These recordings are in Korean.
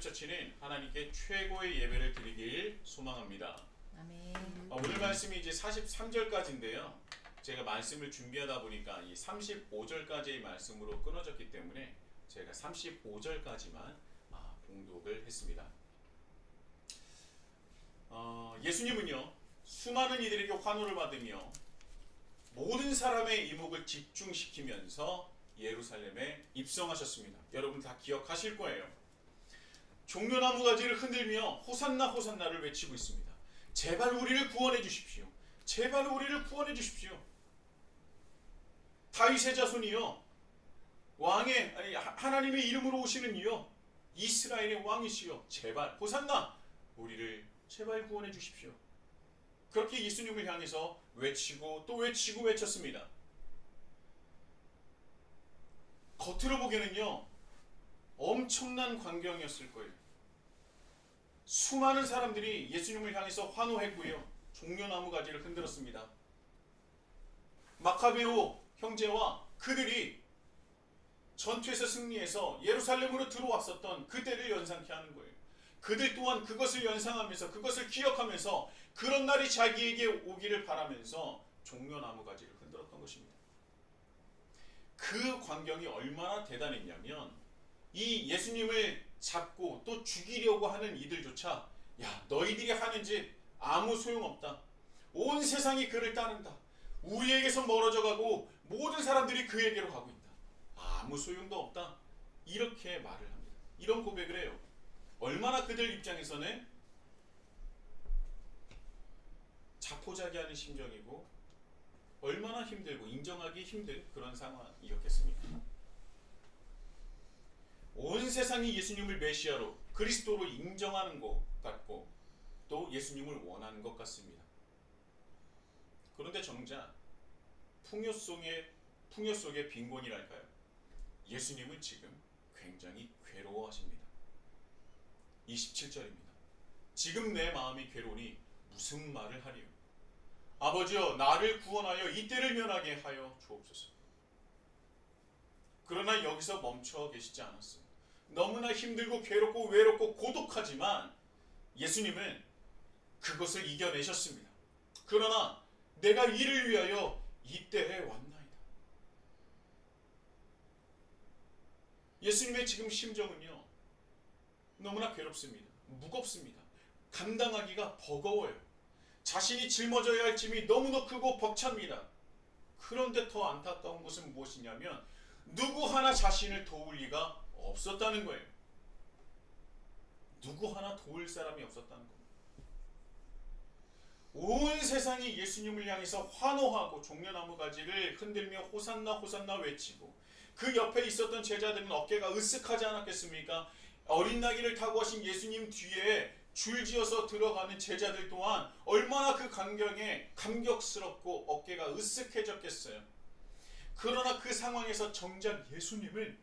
하늘처치는 하나님께 최고의 예배를 드리길 소망합니다. 아멘. 오늘 말씀이 이제 43절까지인데요. 제가 말씀을 준비하다 보니까 이 35절까지의 말씀으로 끊어졌기 때문에 제가 35절까지만 봉독을 했습니다. 예수님은요, 수많은 이들에게 환호를 받으며 모든 사람의 이목을 집중시키면서 예루살렘에 입성하셨습니다. 여러분 다 기억하실 거예요. 종려나무 가지를 흔들며 호산나 호산나를 외치고 있습니다. 제발 우리를 구원해 주십시오. 제발 우리를 구원해 주십시오. 다윗의 자손이요, 왕의 하나님의 이름으로 오시는 이요, 이스라엘의 왕이시여, 제발 호산나 우리를 제발 구원해 주십시오. 그렇게 예수님을 향해서 외치고 또 외치고 외쳤습니다. 겉으로 보기에는요, 엄청난 광경이었을 거예요. 수많은 사람들이 예수님을 향해서 환호했고요, 종려나무 가지를 흔들었습니다. 마카베오 형제와 그들이 전투에서 승리해서 예루살렘으로 들어왔었던 그때를 연상케 하는 거예요. 그들 또한 그것을 연상하면서 그것을 기억하면서 그런 날이 자기에게 오기를 바라면서 종려나무 가지를 흔들었던 것입니다. 그 광경이 얼마나 대단했냐면 이 예수님을 잡고 또 죽이려고 하는 이들조차 야, 너희들이 하는 짓 아무 소용없다. 온 세상이 그를 따른다. 우리에게서 멀어져 가고 모든 사람들이 그에게로 가고 있다. 아무 소용도 없다. 이렇게 말을 합니다. 이런 고백을 해요. 얼마나 그들 입장에서는 자포자기하는 심정이고 얼마나 힘들고 인정하기 힘든 그런 상황이었겠습니까? 온 세상이 예수님을 메시아로 그리스도로 인정하는 것 같고 또 예수님을 원하는 것 같습니다. 그런데 정작 풍요 속의 빈곤이랄까요? 예수님은 지금 굉장히 괴로워하십니다. 27절입니다. 지금 내 마음이 괴로우니 무슨 말을 하리요? 아버지여, 나를 구원하여 이때를 면하게 하여 주옵소서. 그러나 여기서 멈춰 계시지 않았어요. 너무나 힘들고 괴롭고 외롭고 고독하지만 예수님은 그것을 이겨내셨습니다. 그러나 내가 이를 위하여 이때에 왔나이다. 예수님의 지금 심정은요, 너무나 괴롭습니다. 무겁습니다. 감당하기가 버거워요. 자신이 짊어져야 할 짐이 너무나 크고 벅찹니다. 그런데 더 안타까운 것은 무엇이냐면 누구 하나 자신을 도울 리가 없었다는 거예요. 누구 하나 도울 사람이 없었다는 겁니다. 온 세상이 예수님을 향해서 환호하고 종려나무 가지를 흔들며 호산나 호산나 외치고 그 옆에 있었던 제자들은 어깨가 으쓱하지 않았겠습니까? 어린 나귀를 타고 하신 예수님 뒤에 줄지어서 들어가는 제자들 또한 얼마나 그 광경에 감격스럽고 어깨가 으쓱해졌겠어요. 그러나 그 상황에서 정작 예수님은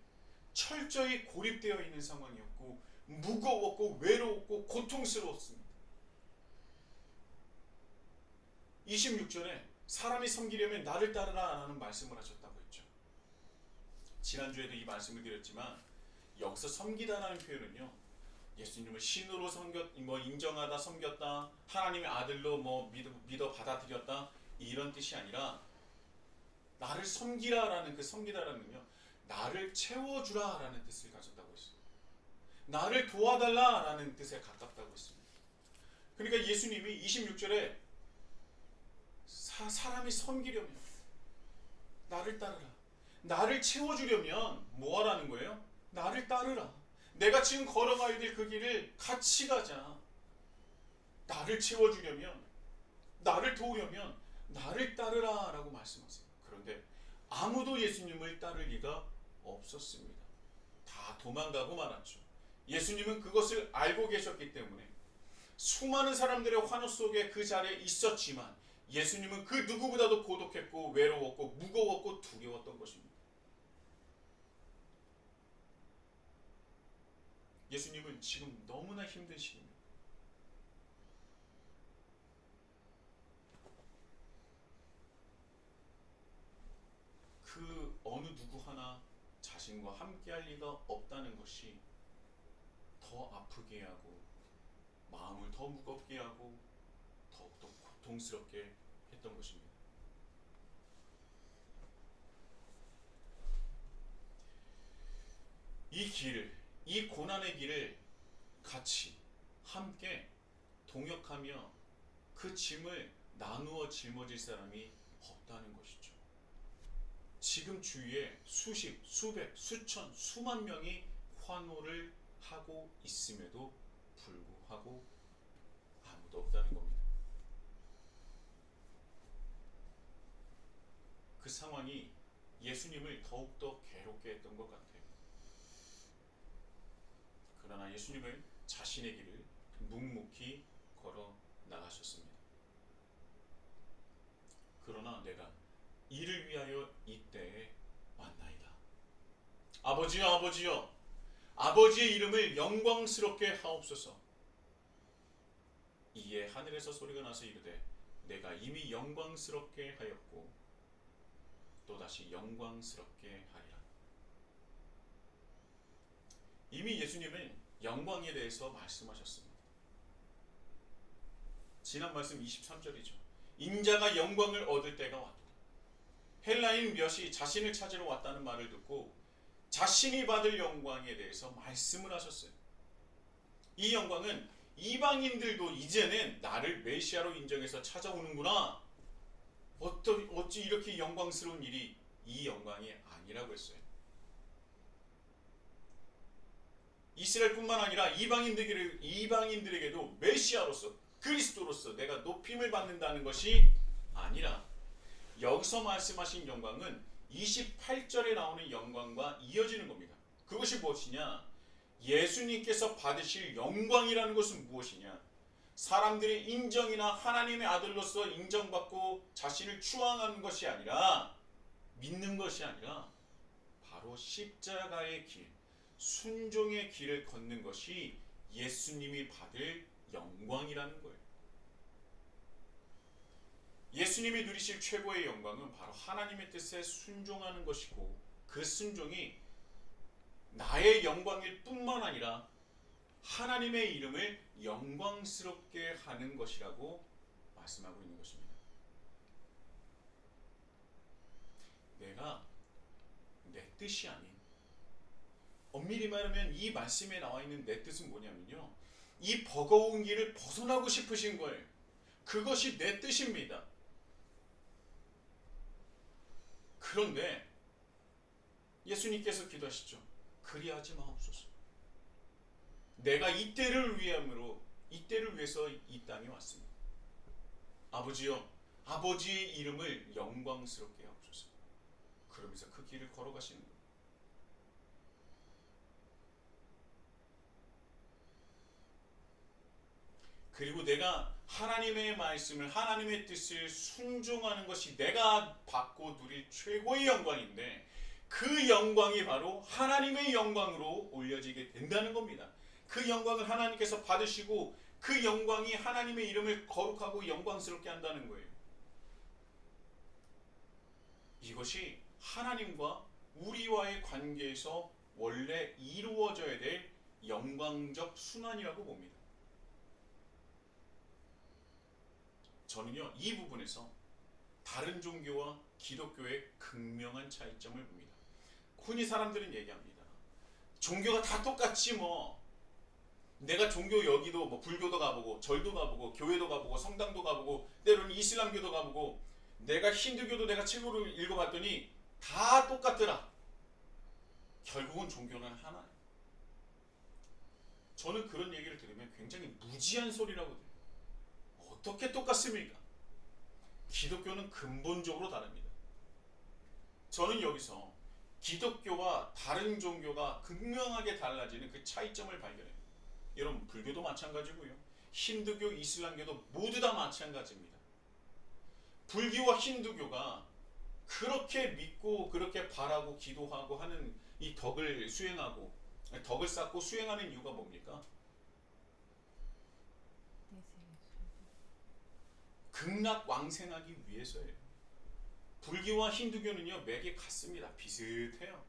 철저히 고립되어 있는 상황이었고 무거웠고 외로웠고 고통스러웠습니다. 26절에 사람이 섬기려면 나를 따르라 라는 말씀을 하셨다고 했죠. 지난주에도 이 말씀을 드렸지만 여기서 섬기다라는 표현은요, 예수님을 신으로 인정하다, 섬겼다, 하나님의 아들로 믿어 받아들였다, 이런 뜻이 아니라 나를 섬기라라는 그 섬기다라는요, 나를 채워주라라는 뜻을 가졌다고 했어요. 나를 도와달라라는 뜻에 가깝다고 했습니다. 그러니까 예수님이 26절에 사람이 섬기려면 나를 따르라, 나를 채워주려면 뭐 하라는 거예요? 나를 따르라. 내가 지금 걸어가야 될 그 길을 같이 가자. 나를 채워주려면, 나를 도우려면 나를 따르라 라고 말씀하세요. 그런데 아무도 예수님을 따를 리가 없었습니다. 다 도망가고 말았죠. 예수님은 그것을 알고 계셨기 때문에 수많은 사람들의 환호 속에 그 자리에 있었지만 예수님은 그 누구보다도 고독했고 외로웠고 무거웠고 두려웠던 것입니다. 예수님은 지금 너무나 힘든 시기입니다. 그 어느 누구 하나 자신과 함께할 리가 없다는 것이 더 아프게 하고 마음을 더 무겁게 하고 더욱더 고통스럽게 했던 것입니다. 이 길을, 이 고난의 길을 같이 함께 동역하며 그 짐을 나누어 짊어질 사람이 없다는 것이죠. 지금 주위에 수십, 수백, 수천, 수만 명이 환호를 하고 있음에도 불구하고 아무도 없다는 겁니다. 그 상황이 예수님을 더욱더 괴롭게 했던 것 같아요. 그러나 예수님은 자신의 길을 묵묵히 걸어 나가셨습니다. 그러나 내가 이를 위하여 이때에 왔나이다. 아버지여, 아버지여, 아버지의 이름을 영광스럽게 하옵소서. 이에 하늘에서 소리가 나서 이르되 내가 이미 영광스럽게 하였고 또다시 영광스럽게 하리라. 이미 예수님은 영광에 대해서 말씀하셨습니다. 지난 말씀 23절이죠. 인자가 영광을 얻을 때가 왔다. 헬라인 몇이 자신을 찾으러 왔다는 말을 듣고 자신이 받을 영광에 대해서 말씀을 하셨어요. 이 영광은 이방인들도 이제는 나를 메시아로 인정해서 찾아오는구나. 어찌 이렇게 영광스러운 일이 이 영광이 아니라고 했어요. 이스라엘뿐만 아니라 이방인들에게도 메시아로서 그리스도로서 내가 높임을 받는다는 것이 아니라 여기서 말씀하신 영광은 28절에 나오는 영광과 이어지는 겁니다. 그것이 무엇이냐? 예수님께서 받으실 영광이라는 것은 무엇이냐? 사람들의 인정이나 하나님의 아들로서 인정받고 자신을 추앙하는 것이 아니라 믿는 것이 아니라 바로 십자가의 길, 순종의 길을 걷는 것이 예수님이 받을 영광이라는 거예요. 예수님이 누리실 최고의 영광은 바로 하나님의 뜻에 순종하는 것이고 그 순종이 나의 영광일 뿐만 아니라 하나님의 이름을 영광스럽게 하는 것이라고 말씀하고 있는 것입니다. 내가 내 뜻이 아닌, 엄밀히 말하면 이 말씀에 나와 있는 내 뜻은 뭐냐면요, 이 버거운 길을 벗어나고 싶으신 거예요. 그것이 내 뜻입니다. 그런데 예수님께서 기도하시죠. 그리하지 마옵소서. 내가 이때를 위해서 이 땅에 왔습니다. 아버지여, 아버지의 이름을 영광스럽게 하옵소서. 그러면서 그 길을 걸어가시는 거예요. 그리고 내가 하나님의 말씀을, 하나님의 뜻을 순종하는 것이 내가 받고 누릴 최고의 영광인데 그 영광이 바로 하나님의 영광으로 올려지게 된다는 겁니다. 그 영광을 하나님께서 받으시고 그 영광이 하나님의 이름을 거룩하고 영광스럽게 한다는 거예요. 이것이 하나님과 우리와의 관계에서 원래 이루어져야 될 영광적 순환이라고 봅니다. 저는요, 이 부분에서 다른 종교와 기독교의 극명한 차이점을 봅니다. 흔히 사람들은 얘기합니다. 종교가 다 똑같지 뭐. 내가 종교 여기도 뭐 불교도 가보고 절도 가보고 교회도 가보고 성당도 가보고 때로는 이슬람교도 가보고 내가 힌두교도 내가 책으로 읽어봤더니 다 똑같더라. 결국은 종교는 하나예요. 저는 그런 얘기를 들으면 굉장히 무지한 소리라고 들어요. 어떻게 똑같습니까? 기독교는 근본적으로 다릅니다. 저는 여기서 기독교와 다른 종교가 극명하게 달라지는 그 차이점을 발견해요. 여러분, 불교도 마찬가지고요. 힌두교, 이슬람교도 모두 다 마찬가지입니다. 불교와 힌두교가 그렇게 믿고 그렇게 바라고 기도하고 하는 이 덕을 쌓고 수행하는 이유가 뭡니까? 극락왕생하기 위해서예요. 불교와 힌두교는요, 맥이 같습니다. 비슷해요.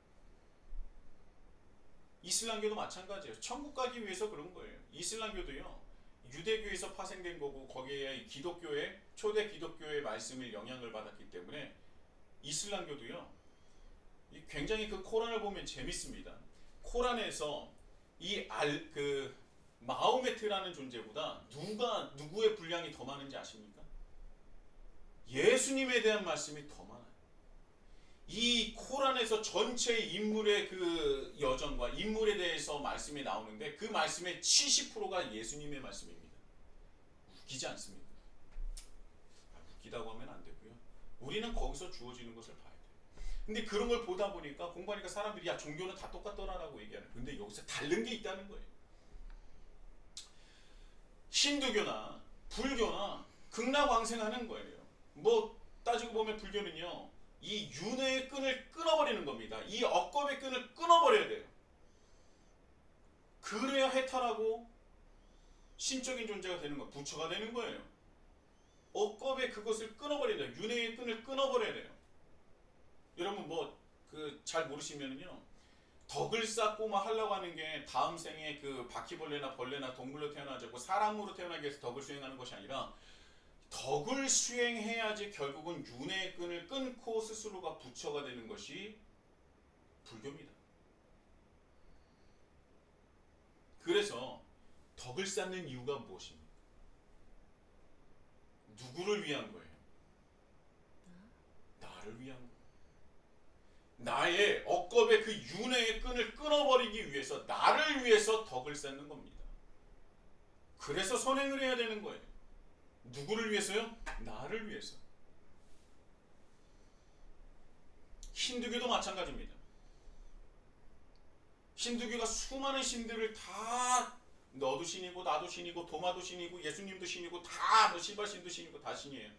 이슬람교도 마찬가지예요. 천국 가기 위해서 그런 거예요. 이슬람교도요. 유대교에서 파생된 거고 거기에 기독교의 초대 기독교의 말씀을 영향을 받았기 때문에 이슬람교도요. 굉장히 그 코란을 보면 재밌습니다. 코란에서 그 마호메트라는 존재보다 누구의 분량이 더 많은지 아십니까? 예수님에 대한 말씀이 더 많아요. 이 코란에서 전체 인물의 그 여정과 인물에 대해서 말씀이 나오는데 그 말씀의 70%가 예수님의 말씀입니다. 웃기지 않습니까? 웃기다고 하면 안 되고요. 우리는 거기서 주어지는 것을 봐야 돼요. 근데 그런 걸 보다 보니까 공부하니까 사람들이 야 종교는 다 똑같더라라고 얘기하는. 근데 여기서 다른 게 있다는 거예요. 힌두교나 불교나 극락왕생하는 거예요. 뭐 따지고 보면 불교는요. 이 윤회의 끈을 끊어버리는 겁니다. 이 억겁의 끈을 끊어버려야 돼요. 그래야 해탈하고 신적인 존재가 되는 거, 부처가 되는 거예요. 억겁의 그것을 끊어버려야 돼요. 윤회의 끈을 끊어버려야 돼요. 여러분 뭐 그 잘 모르시면은요. 덕을 쌓고 막 하려고 하는 게 다음 생에 그 바퀴벌레나 벌레나 동물로 태어나자고 사람으로 태어나기 위해서 덕을 수행하는 것이 아니라 덕을 수행해야지 결국은 윤회의 끈을 끊고 스스로가 부처가 되는 것이 불교입니다. 그래서 덕을 쌓는 이유가 무엇입니까? 누구를 위한 거예요? 나를 위한 거예요. 나의 억겁의 그 윤회의 끈을 끊어버리기 위해서 나를 위해서 덕을 쌓는 겁니다. 그래서 선행을 해야 되는 거예요. 누구를 위해서요? 나를 위해서. 힌두교도 마찬가지입니다. 힌두교가 수많은 신들을 다 너도 신이고 나도 신이고 도마도 신이고 예수님도 신이고 다 뭐 시바신도 신이고 다 신이에요.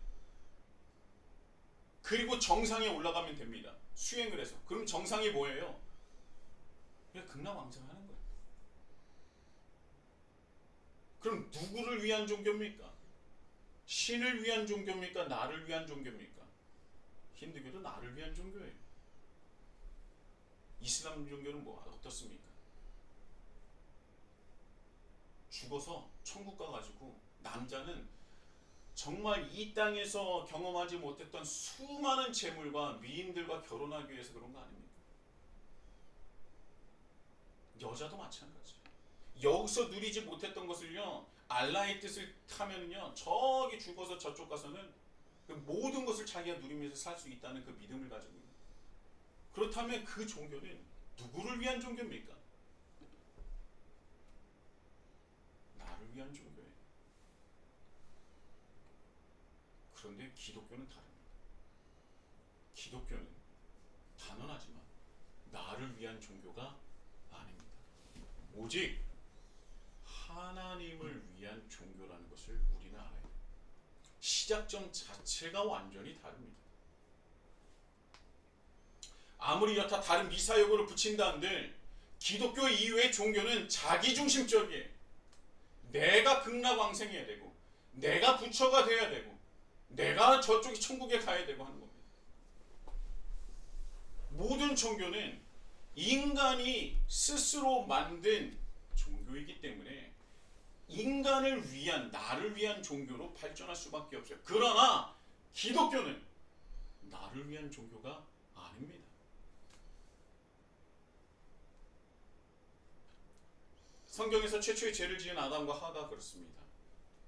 그리고 정상에 올라가면 됩니다. 수행을 해서. 그럼 정상이 뭐예요? 그냥 극락왕생하는 거예요. 그럼 누구를 위한 종교입니까? 신을 위한 종교입니까? 나를 위한 종교입니까? 힌두교도 나를 위한 종교예요. 이슬람 종교는 뭐 어떻습니까? 죽어서 천국 가가지고 남자는 정말 이 땅에서 경험하지 못했던 수많은 재물과 미인들과 결혼하기 위해서 그런 거 아닙니까? 여자도 마찬가지예요. 여기서 누리지 못했던 것을요, 알라의 뜻을 타면요, 저기 죽어서 저쪽 가서는 그 모든 것을 자기가 누리면서 살 수 있다는 그 믿음을 가지고 있는. 그렇다면 그 종교는 누구를 위한 종교입니까? 나를 위한 종교예요. 그런데 기독교는 다릅니다. 기독교는 단언하지만 나를 위한 종교가 아닙니다. 오직 하나님을 위한 종교라는 것을 우리는 알아야 돼요. 시작점 자체가 완전히 다릅니다. 아무리 여타 다른 미사여구를 붙인다 한들 기독교 이후의 종교는 자기중심적이에요. 내가 극락왕생해야 되고 내가 부처가 돼야 되고 내가 저쪽이 천국에 가야 되고 하는 겁니다. 모든 종교는 인간이 스스로 만든 종교이기 때문에 인간을 위한, 나를 위한 종교로 발전할 수밖에 없어요. 그러나 기독교는 나를 위한 종교가 아닙니다. 성경에서 최초의 죄를 지은 아담과 하와가 그렇습니다.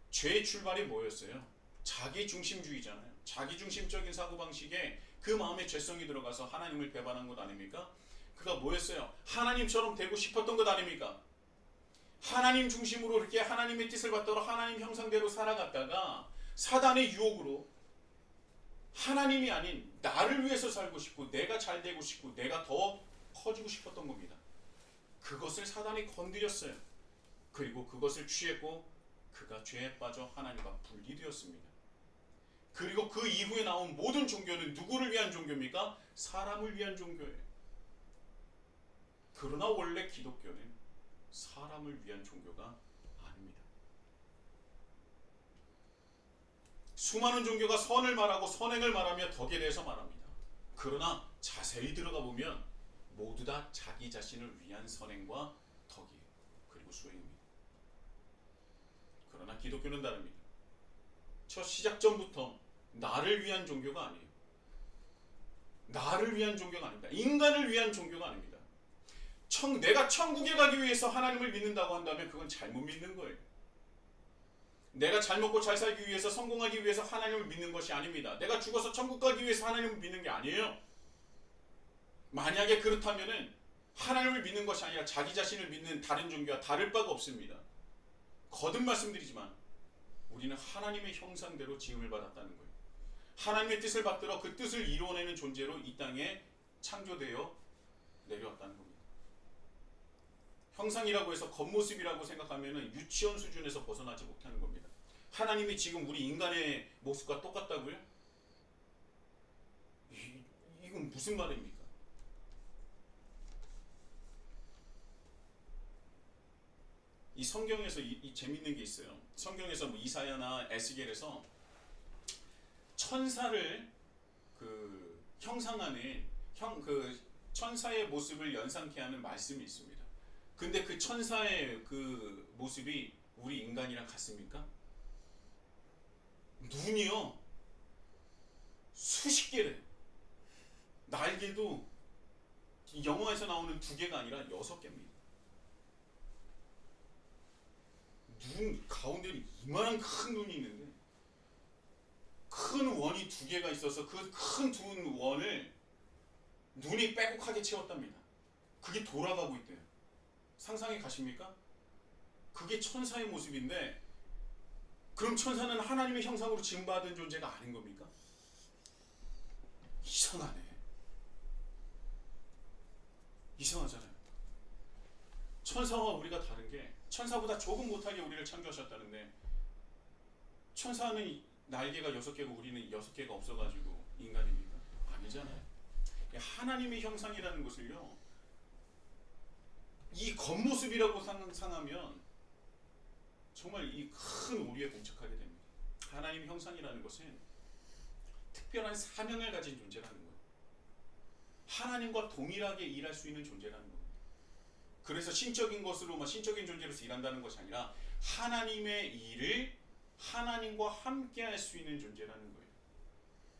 죄의 출발이 뭐였어요? 자기중심주의잖아요. 자기중심적인 사고방식에 그 마음에 죄성이 들어가서 하나님을 배반한 것 아닙니까? 그가 뭐였어요? 하나님처럼 되고 싶었던 것 아닙니까? 하나님 중심으로 이렇게 하나님의 뜻을 받도록 하나님 형상대로 살아갔다가 사단의 유혹으로 하나님이 아닌 나를 위해서 살고 싶고 내가 잘 되고 싶고 내가 더 커지고 싶었던 겁니다. 그것을 사단이 건드렸어요. 그리고 그것을 취했고 그가 죄에 빠져 하나님과 분리되었습니다. 그리고 그 이후에 나온 모든 종교는 누구를 위한 종교입니까? 사람을 위한 종교예요. 그러나 원래 기독교는 사람을 위한 종교가 아닙니다. 수많은 종교가 선을 말하고 선행을 말하며 덕에 대해서 말합니다. 그러나 자세히 들어가 보면 모두 다 자기 자신을 위한 선행과 덕이에요. 그리고 수행입니다. 그러나 기독교는 다릅니다. 첫 시작점부터 나를 위한 종교가 아니에요. 나를 위한 종교가 아닙니다. 인간을 위한 종교가 아닙니다. 내가 천국에 가기 위해서 하나님을 믿는다고 한다면 그건 잘못 믿는 거예요. 내가 잘 먹고 잘 살기 위해서, 성공하기 위해서 하나님을 믿는 것이 아닙니다. 내가 죽어서 천국 가기 위해서 하나님을 믿는 게 아니에요. 만약에 그렇다면은 하나님을 믿는 것이 아니라 자기 자신을 믿는 다른 종교와 다를 바가 없습니다. 거듭 말씀드리지만 우리는 하나님의 형상대로 지음을 받았다는 거예요. 하나님의 뜻을 받들어 그 뜻을 이루어내는 존재로 이 땅에 창조되어 내려왔다는 겁니다. 형상이라고 해서 겉모습이라고 생각하면 유치원 수준에서 벗어나지 못하는 겁니다. 하나님이 지금 우리 인간의 모습과 똑같다고요? 이건 무슨 말입니까? 이 성경에서 이 재밌는 게 있어요. 성경에서 뭐 이사야나 에스겔에서 천사를 그 형상하는 그 천사의 모습을 연상케 하는 말씀이 있습니다. 근데 그 천사의 그 모습이 우리 인간이랑 같습니까? 눈이요 수십 개래. 날개도 영화에서 나오는 2개가 아니라 6개입니다. 눈 가운데는 이만한 큰 눈이 있는데 큰 원이 2개가 있어서 그 큰 두 원을 눈이 빼곡하게 채웠답니다. 그게 돌아가고 있대요. 상상이 가십니까? 그게 천사의 모습인데 그럼 천사는 하나님의 형상으로 지음받은 존재가 아닌 겁니까? 이상하네. 이상하잖아요. 천사와 우리가 다른 게 천사보다 조금 못하게 우리를 창조하셨다는데 천사는 날개가 6개고 우리는 6개가 없어가지고 인간입니까? 아니잖아요. 하나님의 형상이라는 것을요 이 겉모습이라고 상상하면 정말 이 큰 오류에 봉착하게 됩니다. 하나님 형상이라는 것은 특별한 사명을 가진 존재라는 거예요. 하나님과 동일하게 일할 수 있는 존재라는 겁니다. 그래서 신적인 것으로 신적인 존재로서 일한다는 것이 아니라 하나님의 일을 하나님과 함께 할 수 있는 존재라는 거예요.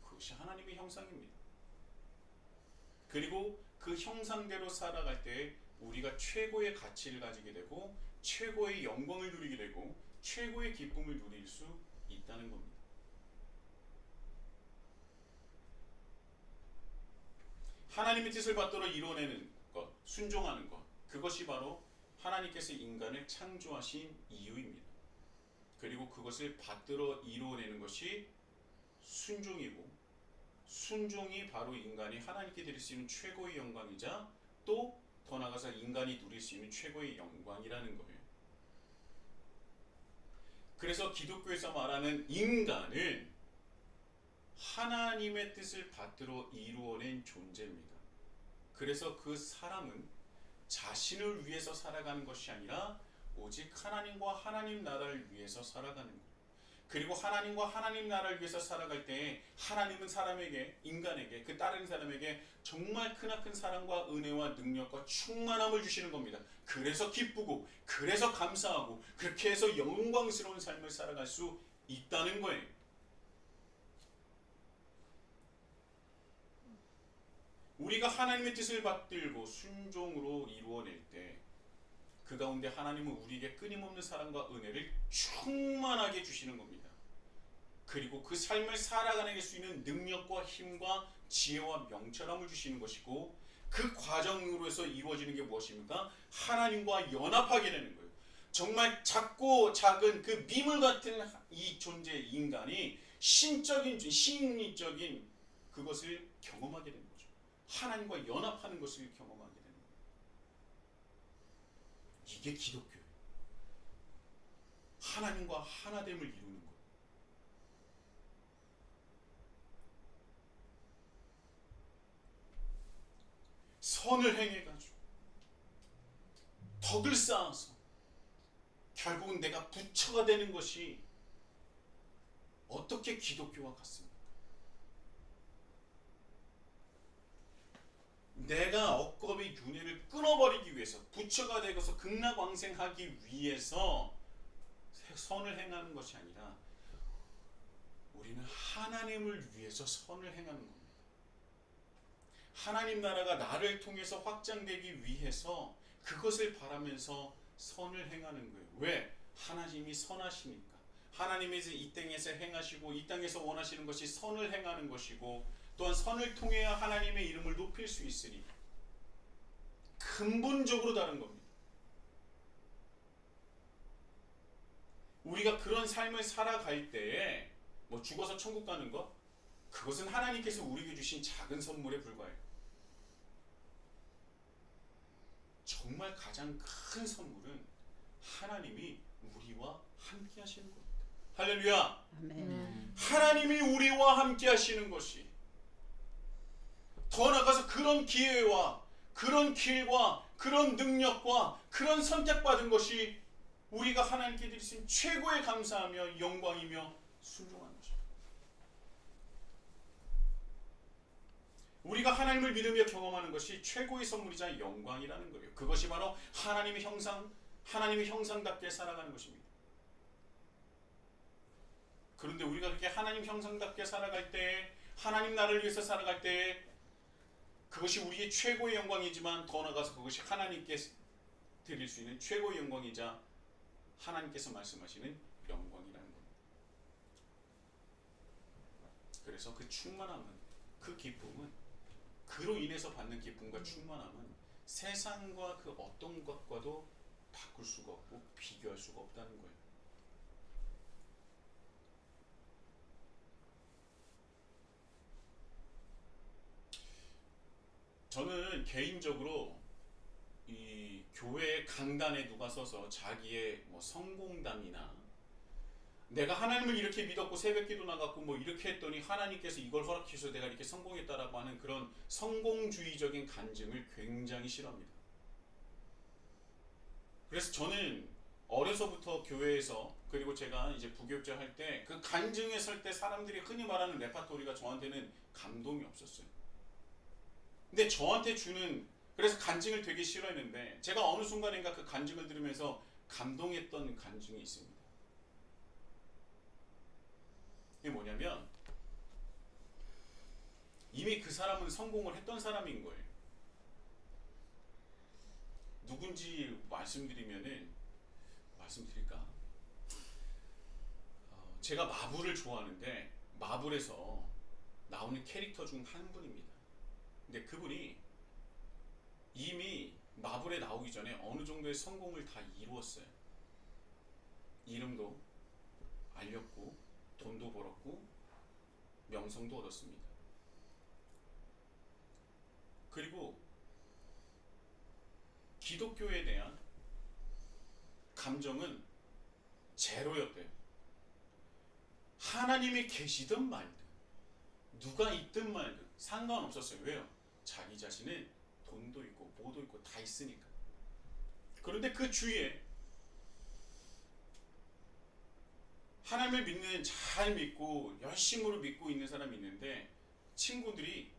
그것이 하나님의 형상입니다. 그리고 그 형상대로 살아갈 때 우리가 최고의 가치를 가지게 되고 최고의 영광을 누리게 되고 최고의 기쁨을 누릴 수 있다는 겁니다. 하나님의 뜻을 받들어 이루어내는 것, 순종하는 것, 그것이 바로 하나님께서 인간을 창조하신 이유입니다. 그리고 그것을 받들어 이루어내는 것이 순종이고 순종이 바로 인간이 하나님께 드릴 수 있는 최고의 영광이자 또 더 나아가서 인간이 누릴 수 있는 최고의 영광이라는 거예요. 그래서 기독교에서 말하는 인간은 하나님의 뜻을 받들어 이루어낸 존재입니다. 그래서 그 사람은 자신을 위해서 살아가는 것이 아니라 오직 하나님과 하나님 나라를 위해서 살아가는 거예요. 그리고 하나님과 하나님 나라를 위해서 살아갈 때 하나님은 사람에게, 인간에게, 그 다른 사람에게 정말 크나큰 사랑과 은혜와 능력과 충만함을 주시는 겁니다. 그래서 기쁘고 그래서 감사하고 그렇게 해서 영광스러운 삶을 살아갈 수 있다는 거예요. 우리가 하나님의 뜻을 받들고 순종으로 이루어낼 때 그 가운데 하나님은 우리에게 끊임없는 사랑과 은혜를 충만하게 주시는 겁니다. 그리고 그 삶을 살아가는 수 있는 능력과 힘과 지혜와 명철함을 주시는 것이고 그 과정으로 해서 이루어지는 게 무엇입니까? 하나님과 연합하게 되는 거예요. 정말 작고 작은 그 미물 같은 이 존재 인간이 신적인, 심리적인 그것을 경험하게 되는 거죠. 하나님과 연합하는 것을 경험하게 되는 거예요. 이게 기독교예요. 하나님과 하나됨을 이루는 거예요. 선을 행해가지고 덕을 쌓아서 결국은 내가 부처가 되는 것이 어떻게 기독교와 같습니까? 내가 억겁의 윤회를 끊어버리기 위해서, 부처가 되어서 극락왕생하기 위해서 선을 행하는 것이 아니라 우리는 하나님을 위해서 선을 행하는 겁니다. 하나님 나라가 나를 통해서 확장되기 위해서 그것을 바라면서 선을 행하는 거예요. 왜? 하나님이 선하시니까. 하나님께서 이 땅에서 행하시고 이 땅에서 원하시는 것이 선을 행하는 것이고, 또한 선을 통해야 하나님의 이름을 높일 수 있으니 근본적으로 다른 겁니다. 우리가 그런 삶을 살아갈 때에 뭐 죽어서 천국 가는 것, 그것은 하나님께서 우리에게 주신 작은 선물에 불과해요. 정말 가장 큰 선물은 하나님이 우리와 함께 하시는 겁니다. 할렐루야. 아멘. 하나님이 우리와 함께 하시는 것이, 더 나아가서 그런 기회와 그런 길과 그런 능력과 그런 선택받은 것이 우리가 하나님께 드리신 최고의 감사하며 영광이며 순종한 것입니다. 우리가 하나님을 믿으며 경험하는 것이 최고의 선물이자 영광이라는 거예요. 그것이 바로 하나님의 형상답게 살아가는 것입니다. 그런데 우리가 그렇게 하나님 형상답게 살아갈 때, 하나님 나라를 위해서 살아갈 때, 그것이 우리의 최고의 영광이지만 더 나아가서 그것이 하나님께 드릴 수 있는 최고의 영광이자 하나님께서 말씀하시는 영광이라는 겁니다. 그래서 그 충만함은, 그 기쁨은, 그로 인해서 받는 기쁨과 충만함은 세상과 그 어떤 것과도 바꿀 수가 없고 비교할 수가 없다는 거예요. 저는 개인적으로 이 교회 강단에 누가 서서 자기의 뭐 성공담이나 내가 하나님을 이렇게 믿었고 새벽기도 나갔고 뭐 이렇게 했더니 하나님께서 이걸 허락해서 내가 이렇게 성공했다라고 하는 그런 성공주의적인 간증을 굉장히 싫어합니다. 그래서 저는 어려서부터 교회에서, 그리고 제가 이제 부교육자 할 때 그 간증에 설 때 사람들이 흔히 말하는 레파토리가 저한테는 감동이 없었어요. 근데 저한테 주는, 그래서 간증을 되게 싫어했는데 제가 어느 순간인가 그 간증을 들으면서 감동했던 간증이 있습니다. 이게 뭐냐면 이미 그 사람은 성공을 했던 사람인 거예요. 누군지 말씀드릴까? 제가 마블을 좋아하는데 마블에서 나오는 캐릭터 중 한 분입니다. 근데 그분이 이미 마블에 나오기 전에 어느 정도의 성공을 다 이루었어요. 이름도 알렸고 돈도 벌었고 명성도 얻었습니다. 그리고 기독교에 대한 감정은 제로였대요. 하나님이 계시든 말든 누가 있든 말든 상관없었어요. 왜요? 자기 자신은 돈도 있고 뭐도 있고 다 있으니까. 그런데 그 주위에 하나님을 믿는, 잘 믿고 열심으로 믿고 있는 사람이 있는데 친구들이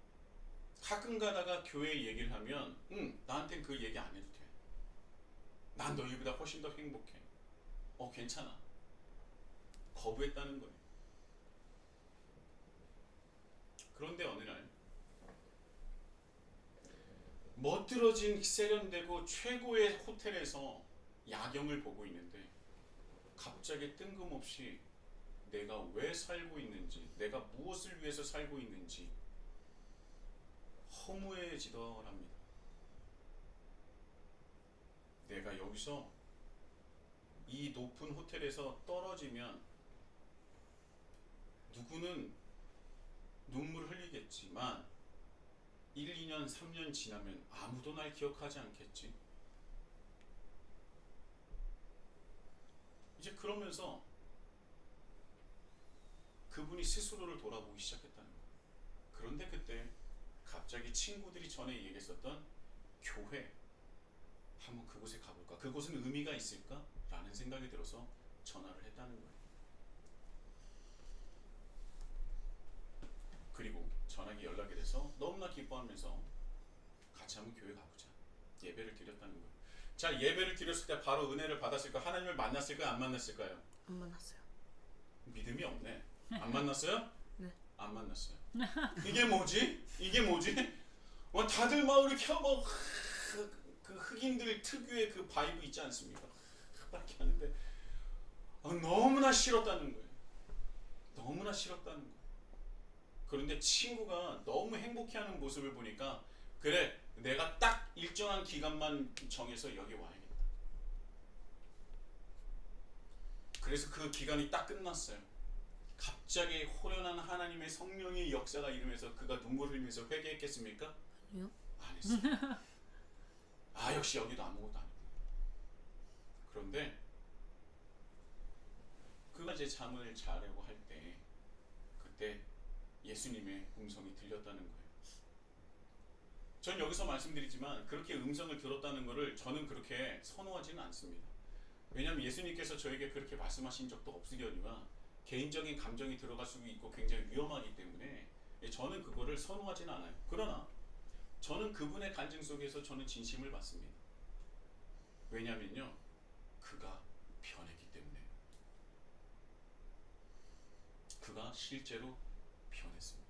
가끔 가다가 교회 얘기를 하면 나한텐 그 얘기 안 해도 돼. 난 너희보다 훨씬 더 행복해. 괜찮아. 거부했다는 거예요. 그런데 어느 날 멋들어진 세련되고 최고의 호텔에서 야경을 보고 있는데 갑자기 뜬금없이 내가 왜 살고 있는지, 내가 무엇을 위해서 살고 있는지 허무해지더랍니다. 내가 여기서 이 높은 호텔에서 떨어지면 누구는 눈물 흘리겠지만 1, 2년, 3년 지나면 아무도 날 기억하지 않겠지. 이제 그러면서 그분이 스스로를 돌아보기 시작했다는 거예요. 그런데 그때 갑자기 친구들이 전에 얘기했었던 교회, 한번 그곳에 가볼까? 그곳은 의미가 있을까? 라는 생각이 들어서 전화를 했다는 거예요. 그리고 전화기 연락이 돼서 너무나 기뻐하면서 같이 한번 교회 가보자. 예배를 드렸다는 거예요. 자, 예배를 드렸을 때 바로 은혜를 받았을까? 하나님을 만났을까요? 안 만났을까요? 안 만났어요. 믿음이 없네. 안 만났어요? 네. 안 만났어요. 이게 뭐지? 이게 뭐지? 다들 막 이렇게 막 그 흑인들 특유의 그 바이브 있지 않습니까? 이렇게 하는데 너무나 싫었다는 거예요. 너무나 싫었다는 거예요. 그런데 친구가 너무 행복해하는 모습을 보니까 그래, 내가 딱 일정한 기간만 정해서 여기 와야겠다. 그래서 그 기간이 딱 끝났어요. 갑자기 호련한 하나님의 성령의 역사가 일어나면서 그가 눈물을 흘리면서 회개했겠습니까? 아니요. 안 했어요. 역시 여기도 아무것도 아니고. 그런데 그가 이제 잠을 자려고 할 때 그때 예수님의 음성이 들렸다는 거예요. 전 여기서 말씀드리지만 그렇게 음성을 들었다는 것을 저는 그렇게 선호하지는 않습니다. 왜냐하면 예수님께서 저에게 그렇게 말씀하신 적도 없으려니와 개인적인 감정이 들어갈 수 있고 굉장히 위험하기 때문에 저는 그거를 선호하지는 않아요. 그러나 저는 그분의 간증 속에서 저는 진심을 받습니다. 왜냐하면요, 그가 변했기 때문에. 그가 실제로 변했습니다.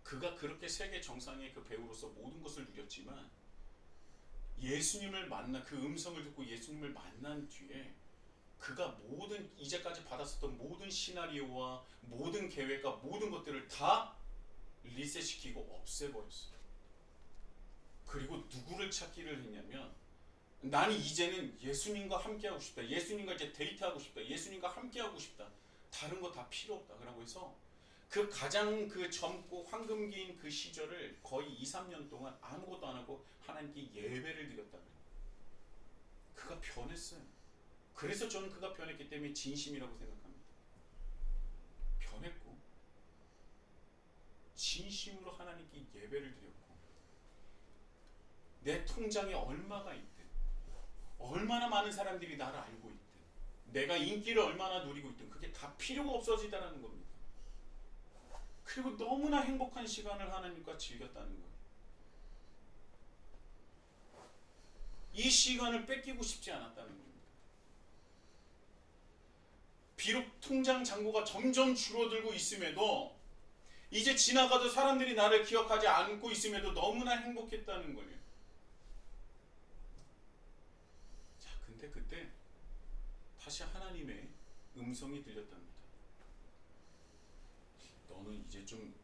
그가 그렇게 세계 정상의 그 배우로서 모든 것을 누렸지만 예수님을 만나 그 음성을 듣고 예수님을 만난 뒤에 그가 모든 이제까지 받았었던 모든 시나리오와 모든 계획과 모든 것들을 다 리셋시키고 없애버렸어요. 그리고 누구를 찾기를 했냐면 나는 이제는 예수님과 함께하고 싶다. 예수님과 이제 데이트하고 싶다. 예수님과 함께하고 싶다. 다른 거 다 필요 없다. 그러고 해서 그 가장 그 젊고 황금기인 그 시절을 거의 2, 3년 동안 아무것도 안 하고 하나님께 예배를 드렸다. 그가 변했어요. 그래서 저는 그가 변했기 때문에 진심이라고 생각합니다. 변했고 진심으로 하나님께 예배를 드렸고 내 통장에 얼마가 있든 얼마나 많은 사람들이 나를 알고 있든 내가 인기를 얼마나 누리고 있든 그게 다 필요가 없어지다는 겁니다. 그리고 너무나 행복한 시간을 하나님과 즐겼다는 거예요. 이 시간을 뺏기고 싶지 않았다는 겁니다. 비록 통장 잔고가 점점 줄어들고 있음에도 이제 지나가도 사람들이 나를 기억하지 않고 있음에도 너무나 행복했다는 거예요. 자, 근데 그때 다시 하나님의 음성이 들렸답니다. 너는 이제 좀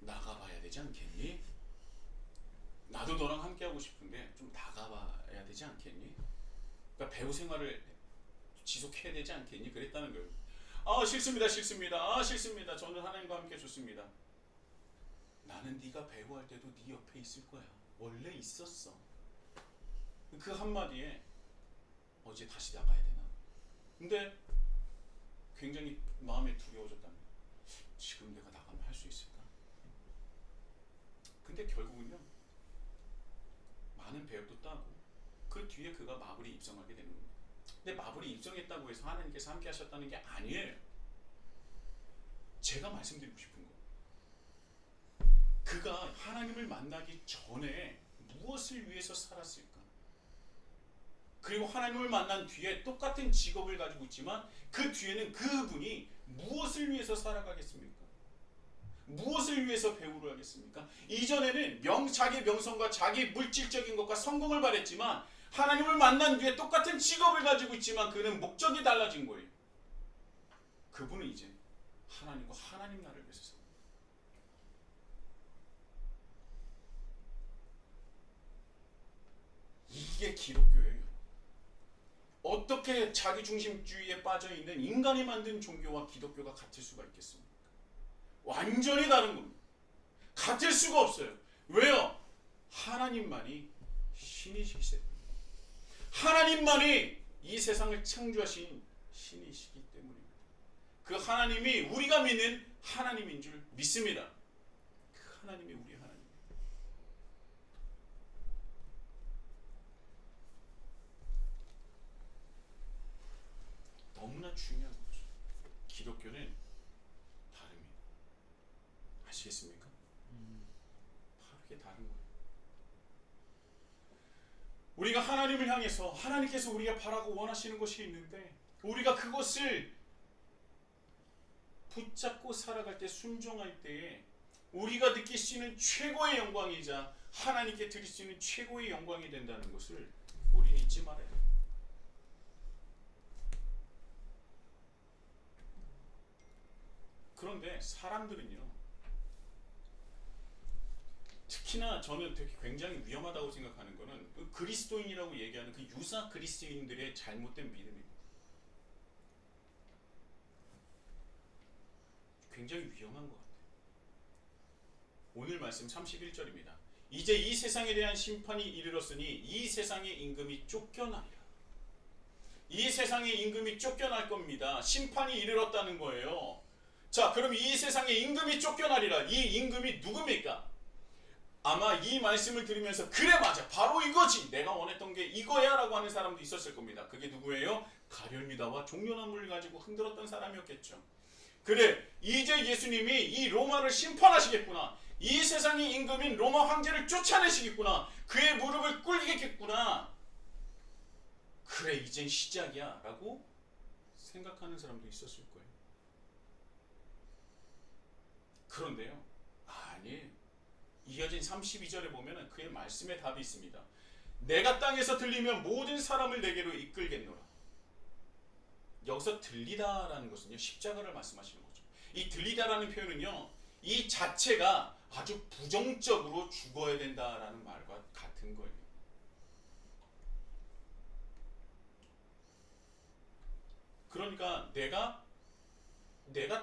나가봐야 되지 않겠니? 나도 너랑 함께하고 싶은데 좀 나가봐야 되지 않겠니? 그러니까 배우 생활을 지속해야 되지 않겠니? 그랬다는 거예요. 싫습니다. 싫습니다. 저는 하나님과 함께 좋습니다. 나는 네가 배우할 때도 네 옆에 있을 거야. 원래 있었어. 그 한마디에 이제 다시 나가야 되나? 근데 굉장히 마음에 두려워졌다는 거예요. 지금 내가 나가면 할 수 있을까? 근데 결국은요, 많은 배역도 따고 그 뒤에 그가 마블이 입성하게 되는 겁니다. 근데 마블이 입성했다고 해서 하나님께서 함께 하셨다는 게 아니에요. 제가 말씀드리고 싶은 거, 그가 하나님을 만나기 전에 무엇을 위해서 살았을까? 그리고 하나님을 만난 뒤에 똑같은 직업을 가지고 있지만 그 뒤에는 그분이 무엇을 위해서 살아가겠습니까? 무엇을 위해서 배우를 하겠습니까? 이전에는 자기 명성과 자기 물질적인 것과 성공을 바랬지만 하나님을 만난 뒤에 똑같은 직업을 가지고 있지만 그는 목적이 달라진 거예요. 그분은 이제 하나님과 하나님 나라를 위해서 삽니다. 이게 기독교예요. 어떻게 자기중심주의에 빠져있는 인간이 만든 종교와 기독교가 같을 수가 있겠습니까? 완전히 다른 겁니다. 같을 수가 없어요. 왜요? 하나님만이 신이시기 때문에. 하나님만이 이 세상을 창조하신 신이시기 때문입니다. 그 하나님이 우리가 믿는 하나님인 줄 믿습니다. 그 하나님이 우리 하나님. 너무나 중요한 거죠. 기독교는 다릅니다. 아시겠습니까? 다른 거예요. 우리가 하나님을 향해서 하나님께서 우리가 바라고 원하시는 것이 있는데 우리가 그것을 붙잡고 살아갈 때, 순종할 때에 우리가 느낄 수 있는 최고의 영광이자 하나님께 드릴 수 있는 최고의 영광이 된다는 것을 우리는 잊지 말아야 해요. 그런데 사람들은요, 특히나 저는 되게 굉장히 위험하다고 생각하는 것은 그 그리스도인이라고 얘기하는 그 유사 그리스도인들의 잘못된 믿음입니다. 굉장히 위험한 것 같아요. 오늘 말씀 31절입니다. 이제 이 세상에 대한 심판이 이르렀으니 이 세상의 임금이 쫓겨나리라. 이 세상의 임금이 쫓겨날 겁니다. 심판이 이르렀다는 거예요. 자, 그럼 이 세상의 임금이 쫓겨나리라. 이 임금이 누굽니까? 아마 이 말씀을 들으면서 그래 맞아 바로 이거지 내가 원했던 게 이거야 라고 하는 사람도 있었을 겁니다. 그게 누구예요? 가룟유다와 종려나무를 가지고 흔들었던 사람이었겠죠. 그래 이제 예수님이 이 로마를 심판하시겠구나. 이 세상의 임금인 로마 황제를 쫓아내시겠구나. 그의 무릎을 꿇겠구나. 그래 이젠 시작이야 라고 생각하는 사람도 있었을 거예요. 그런데요, 아니에요. 이어진 32절에 보면 그의 말씀에 답이 있습니다. 내가 땅에서 들리면 모든 사람을 내게로 이끌겠노라. 여기서 들리다라는 것은요, 십자가를 말씀하시는 거죠. 이 들리다라는 표현은요, 이 자체가 아주 부정적으로 죽어야 된다라는 말과 같은 거예요. 그러니까 내가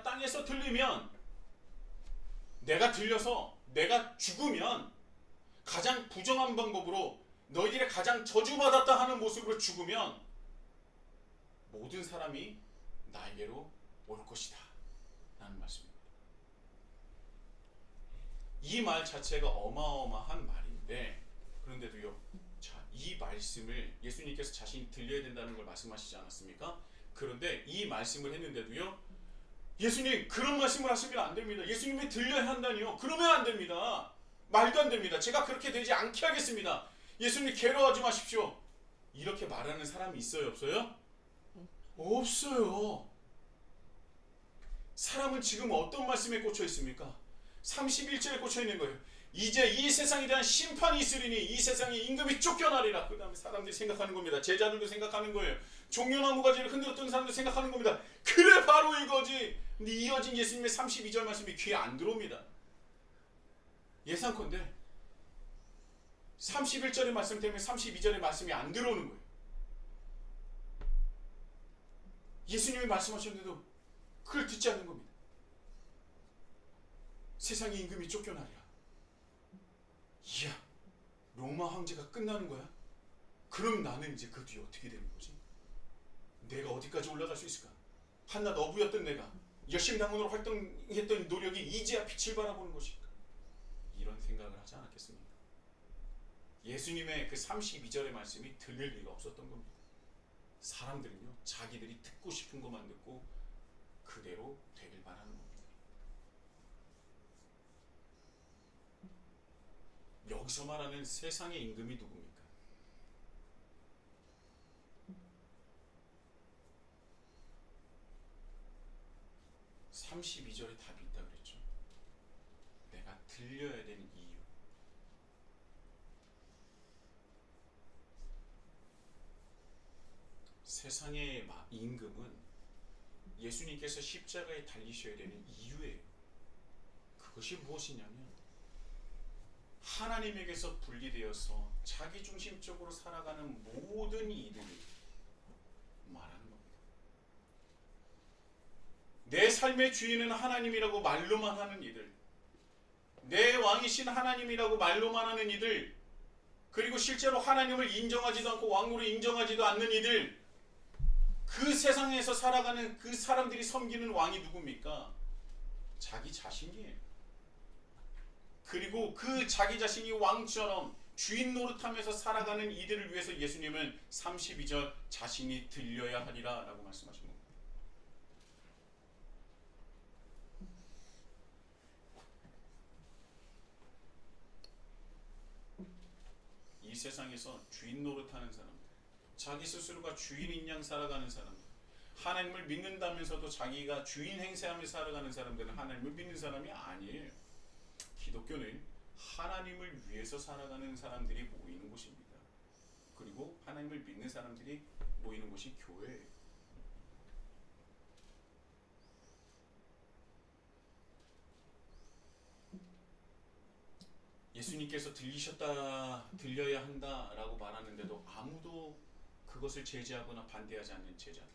땅에서 들리면, 내가 들려서 내가 죽으면 가장 부정한 방법으로 너희들이 가장 저주받았다 하는 모습으로 죽으면 모든 사람이 나에게로 올 것이다 라는 말씀입니다. 이 말 자체가 어마어마한 말인데, 그런데도요, 자, 이 말씀을 예수님께서 자신이 들려야 된다는 걸 말씀하시지 않았습니까? 그런데 이 말씀을 했는데도요, 예수님 그런 말씀을 하시면 안 됩니다. 예수님이 들려야 한다니요. 그러면 안 됩니다. 말도 안 됩니다. 제가 그렇게 되지 않게 하겠습니다. 예수님 괴로워하지 마십시오. 이렇게 말하는 사람이 있어요, 없어요? 없어요. 사람은 지금 어떤 말씀에 꽂혀 있습니까? 31절에 꽂혀 있는 거예요. 이제 이 세상에 대한 심판이 있으리니 이 세상의 임금이 쫓겨나리라. 그 다음에 사람들이 생각하는 겁니다. 제자들도 생각하는 거예요. 종려나무 가지를 흔들었던 사람도 생각하는 겁니다. 그래 바로 이거지. 근데 이어진 예수님의 32절 말씀이 귀에 안 들어옵니다. 예상컨대 31절의 말씀 때문에 32절의 말씀이 안 들어오는 거예요. 예수님이 말씀하셨는데도 그걸 듣지 않는 겁니다. 세상의 임금이 쫓겨나리라. 이야, 로마 황제가 끝나는 거야? 그럼 나는 이제 그 뒤에 어떻게 되는 거지? 내가 어디까지 올라갈 수 있을까? 한낱 어부였던 내가 열심히 당원으로 활동했던 노력이 이제야 빛을 바라보는 것일까? 이런 생각을 하지 않았겠습니까? 예수님의 그 32절의 말씀이 들릴 리가 없었던 겁니다. 사람들은요, 자기들이 듣고 싶은 것만 듣고 그대로 되길 바라는 겁니다. 여기서 말하는 세상의 임금이 누굽니까? (32절에) 답이 있다 그랬죠. 내가 들려야 되는 이유. 세상의 임금은 예수님께서 십자가에 달리셔야 되는 이유예요. 그것이 무엇이냐면 하나님에게서 분리되어서 자기중심적으로 살아가는 모든 이들이 말하는 겁니다. 내 삶의 주인은 하나님이라고 말로만 하는 이들, 내 왕이신 하나님이라고 말로만 하는 이들, 그리고 실제로 하나님을 인정하지도 않고 왕으로 인정하지도 않는 이들, 그 세상에서 살아가는 그 사람들이 섬기는 왕이 누굽니까? 자기 자신이에요. 그리고 그 자기 자신이 왕처럼 주인 노릇하면서 살아가는 이들을 위해서 예수님은 32절 자신이 들려야 하리라 라고 말씀하신 겁니다. 세상에서 주인 노릇하는 사람들, 자기 스스로가 주인인 양 살아가는 사람들, 하나님을 믿는다면서도 자기가 주인 행세하며 살아가는 사람들은 하나님을 믿는 사람이 아니에요. 기독교는 하나님을 위해서 살아가는 사람들이 모이는 곳입니다. 그리고 하나님을 믿는 사람들이 모이는 곳이 교회예요. 예수님께서 들려야 한다라고 말하는데도 아무도 그것을 제지하거나 반대하지 않는 제자들,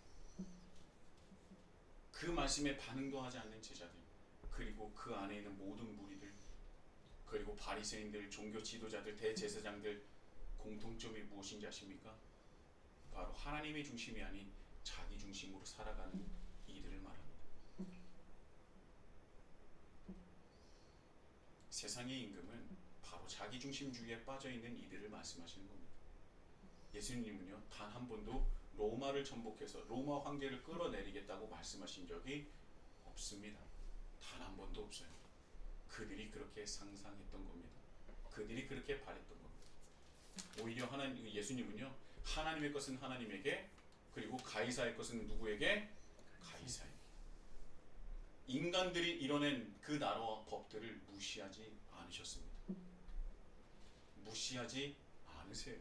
그 말씀에 반응도 하지 않는 제자들, 그리고 그 안에 있는 모든 무리들, 그리고 바리새인들, 종교 지도자들, 대제사장들, 공통점이 무엇인지 아십니까? 바로 하나님의 중심이 아닌 자기 중심으로 살아가는 이들을 말합니다. 세상의 임금은 바로 자기 중심주의에 빠져있는 이들을 말씀하시는 겁니다. 예수님은요, 단 한 번도 로마를 정복해서 로마 황제를 끌어내리겠다고 말씀하신 적이 없습니다. 단 한 번도 없어요. 그들이 그렇게 상상했던 겁니다. 그들이 그렇게 바랬던 겁니다. 오히려 예수님은요, 하나님의 것은 하나님에게, 그리고 가이사의 것은 누구에게? 가이사에게. 인간들이 이뤄낸 그 나라와 법들을 무시하지 않으셨습니다. 무시하지 않으세요.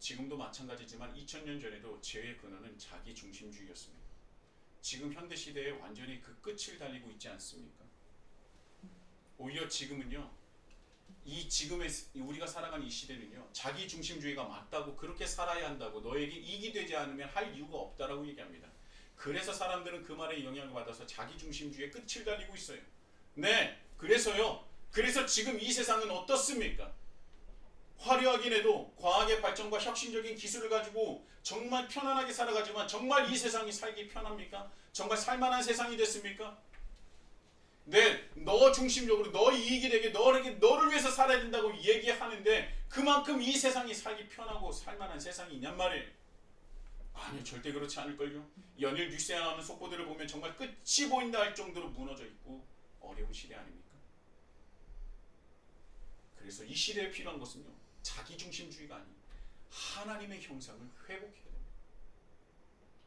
지금도 마찬가지지만 2000년 전에도 죄의 근원은 자기 중심주의였습니다. 지금 현대시대에 완전히 그 끝을 달리고 있지 않습니까? 오히려 지금은요, 지금의 우리가 살아가는 이 시대는요, 자기 중심주의가 맞다고, 그렇게 살아야 한다고, 너에게 이익이 되지 않으면 할 이유가 없다라고 얘기합니다. 그래서 사람들은 그 말에 영향을 받아서 자기 중심주의의 끝을 달리고 있어요. 네, 그래서요. 그래서 지금 이 세상은 어떻습니까? 화려하긴 해도 과학의 발전과 혁신적인 기술을 가지고 정말 편안하게 살아가지만 정말 이 세상이 살기 편합니까? 정말 살만한 세상이 됐습니까? 네, 너 중심적으로 너 이익이 되게 너를 위해서 살아야 된다고 얘기하는데 그만큼 이 세상이 살기 편하고 살만한 세상이 있냔 말이에요. 아니요, 절대 그렇지 않을걸요. 연일 뉴스에 나오는 속보들을 보면 정말 끝이 보인다 할 정도로 무너져 있고 어려운 시대 아닙니까? 그래서 이 시대에 필요한 것은요, 자기중심주의가 아닌 하나님의 형상을 회복해야 됩니다.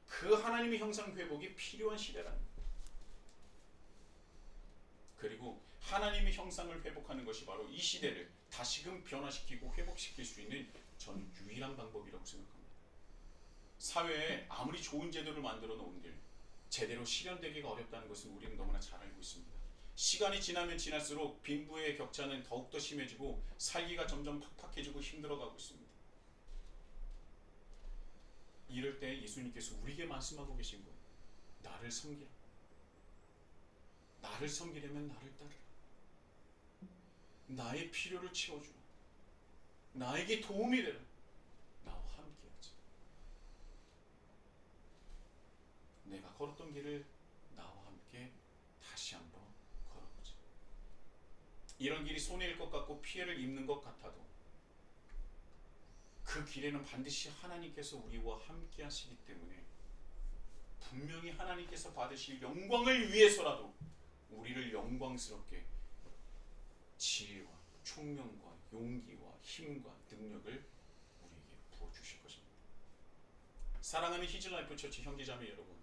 그 하나님의 형상 회복이 필요한 시대라는 거예요. 그리고 하나님의 형상을 회복하는 것이 바로 이 시대를 다시금 변화시키고 회복시킬 수 있는 저는 유일한 방법이라고 생각합니다. 사회에 아무리 좋은 제도를 만들어 놓은들 제대로 실현되기가 어렵다는 것은 우리는 너무나 잘 알고 있습니다. 시간이 지나면 지날수록 빈부의 격차는 더욱더 심해지고 살기가 점점 팍팍해지고 힘들어가고 있습니다. 이럴 때 예수님께서 우리에게 말씀하고 계신 거예요. 나를 섬기라. 나를 섬기려면 나를 따르라. 나의 필요를 채워주라. 나에게 도움이 되라. 나와 함께하자. 내가 걸었던 길을 나와 함께 다시 한번 걸어보자. 이런 길이 손해일 것 같고 피해를 입는 것 같아도 그 길에는 반드시 하나님께서 우리와 함께 하시기 때문에 분명히 하나님께서 받으실 영광을 위해서라도 우리를 영광스럽게 지혜와 총명과 용기와 힘과 능력을 우리에게 부어주실 것입니다. 사랑하는 히즐라이프 처치 형제자매 여러분,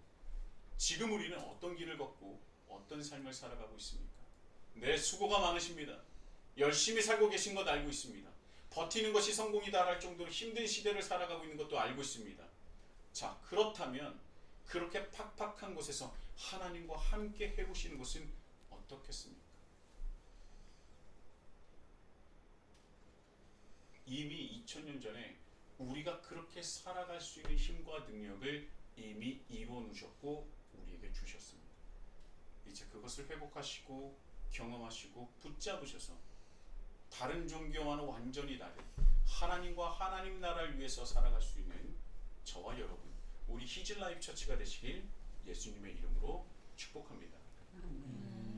지금 우리는 어떤 길을 걷고 어떤 삶을 살아가고 있습니까? 네, 수고가 많으십니다. 열심히 살고 계신 것 알고 있습니다. 버티는 것이 성공이다 할 정도로 힘든 시대를 살아가고 있는 것도 알고 있습니다. 자, 그렇다면 그렇게 팍팍한 곳에서 하나님과 함께 해보시는 것은 어떻겠습니까? 이미 2000년 전에 우리가 그렇게 살아갈 수 있는 힘과 능력을 이미 이루어 놓으셨고 우리에게 주셨습니다. 이제 그것을 회복하시고 경험하시고 붙잡으셔서 다른 종교와는 완전히 다른 하나님과 하나님 나라를 위해서 살아갈 수 있는 저와 여러분, 우리 히즐라이프 처치가 되시길 예수님의 이름으로 축복합니다.